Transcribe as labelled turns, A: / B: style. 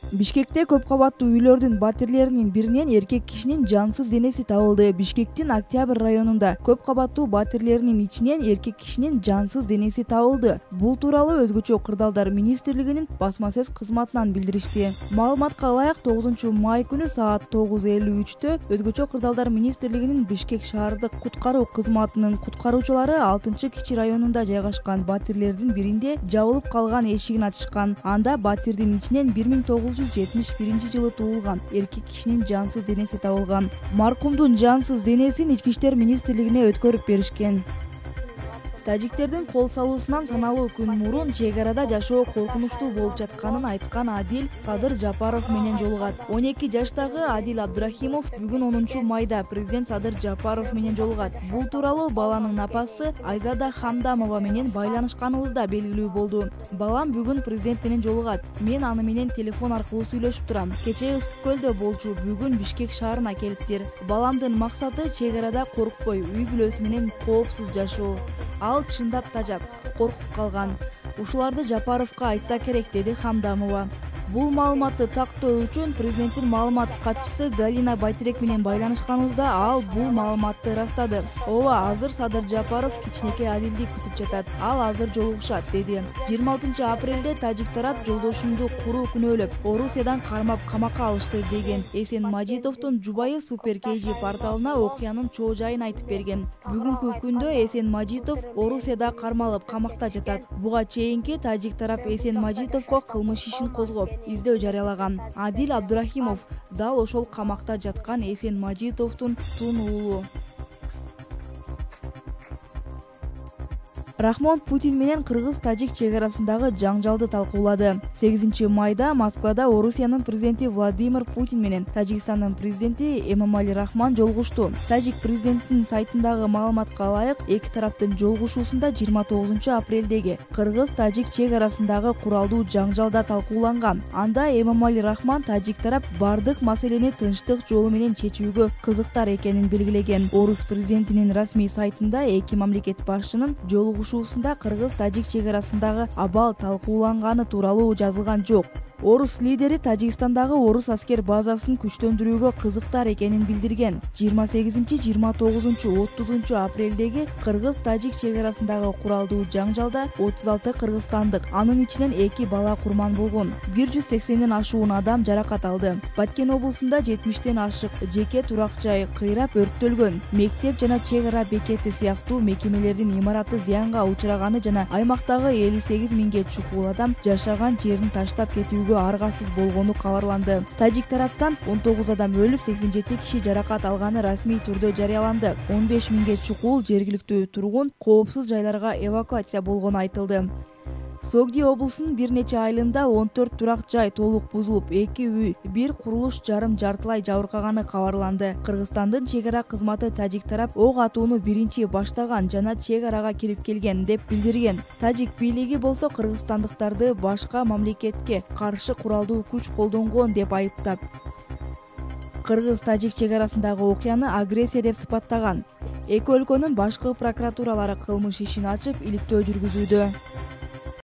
A: Бишкекте көп кабаттуу үйлөрдүн батирлеринин биринен эркек кишинин жансыз денеси табылды. Бишкектин Октябрь районунда көп кабаттуу батирлеринин ичинен эркек кишинин жансыз денеси табылды. Бул тууралуу Өзгөчө кырдаалдар министрлигинин басма сөз кызматынан билдиришти. Маалыматка ылайык 9 май күнү саат 9:53-тө Өзгөчө кырдаалдар министрлигинин Бишкек шаардык куткаруу кызматынын куткаруучулары 6-Кичи районунда жайгашкан батирлердин биринде жабылып калган эшигин ачышкан. Анда батирдин ичинен 1971 туулган эркек кишинин жансыз денеси табылган. Маркумдун жансыз денесин Ички иштер министрлигине өткөрүп беришкен. Тажиктердин кол салуусунан саналуу күн мурун чек арада жашоо коркунучтуу болуп жатканын айткан Адил Садыр Жапаров менен жолугат. 12 жаштагы Адил Абдрахимов бүгүн 10 майда президент Садыр Жапаров менен жолугат. Бул тууралуу баланын апасы Айзада Хамдамова менен байланышканыбызда белгилүү болду. Балам бүгүн президент менен жолугат. Мен аны менен телефон аркылуу сүйлөшүп турам. Кечээ Ысык көлдө болчу, бүгүн Бишкек шаарына келиптир. Баламдын максаты чек арада коркпой, үй бүлөсү менен коопсуз жашоо. Ал чындап тажап, коркуп калган. Ушуларды Жапаровго айтса керек, деди Хамдамова. Бул маалыматты тактоо үчүн президенттин маалымат катчысы Галина Байтерек менен байланышканыбызда ал бул маалыматты ырастады. Ооба, азыр Садыр Жапаров кичинекей Адилди күтүп жатат. Ал азыр жолугушат, деди. 26 апрелде тажик тарап жолдошумду куруу күнөөлөп, Орусиядан кармап камакка алышты деген Эсен Мажитовдун жубайы Супер KG порталына окуянын чоо жайын айтып берген. Бүгүнкү күндө Эсен Мажитов Орусияда кармалып камакта жатат. Буга чейинки тажик тарап Эсен Мажитовго кылмыш ишин козгоп издөө жарыялаган. Адил Абдрахимов дал ошол камакта жаткан Эсен Мажитовдун тун уулу. Рахмон Путин менен кыргыз-тажик чек арасындагы жаңжалды талкуулады. 8 майда Москвада Орусиянын президенти Владимир Путин менен Тажикстандын президенти Эмомали Рахмон жолугушту. Тажик президентинин сайтындагы маалыматка ылайык, эки тараптын жолугушуусунда 29 апрелдеги кыргыз-тажик чек арасындагы куралдуу жаңжалда талкууланган. Анда Эмомали Рахмон тажик тарап бардык маселени тынчтык жолу менен чечүүгө кызыктар экенин белгилеген. Орус президентинин расмий сайтында эки мамлекет башчынын жолугушуусунда кыргыз-тажик чек арасындагы абал талкууланганы тууралуу жазылган жок. Орус лидери Тажикстандагы орус аскер базасын күчтөндүрүүгө кызыктар экенин билдирген. 28, 29, 30 апрелдеги кыргыз-тажик чек арасындагы куралдуу жаңжалда 36 кыргызстандык, анын ичинен 2 бала курман болгон. 180ден ашуун адам жаракат алды. Баткен облусунда 70ден ашык жеке турак жай кыйрап өрттөлгөн. Мектеп жана чек ара бекети сыяктуу мекемелердин имараты зыянга учураганы жана аймактагы 58 миңге чукул адам жашаган жерин таштап кетүүгө аргасыз болгону кабарланды. Тажик тараптан 19 адам өлүп, 87 киши жаракат алганы расмий түрдө жарыяланды. 15 миңге чукул жергиликтүү тургун коопсуз жайларга эвакуация болгону айтылды. Согди облусунун бир нече айылында 14 турак жай толук бузулуп, 2 үй, 1 курулуш жарым-жартылай жабыркаганы кабарланды. Кыргызстандын чек ара кызматы тажик тарап ок атууну биринчи баштаган жана чек арага кирип келген деп билдирген. Тажик бийлиги болсо кыргызстандыктарды башка мамлекетке каршы куралдуу күч колдонгон деп айыптап, кыргыз-тажик чек арасындагы окуяны агрессия деп сыпаттаган. Эки өлкөнүн башкы прокуратуралары кылмыш ишин ачып, иликтөө жүргүзүүдө.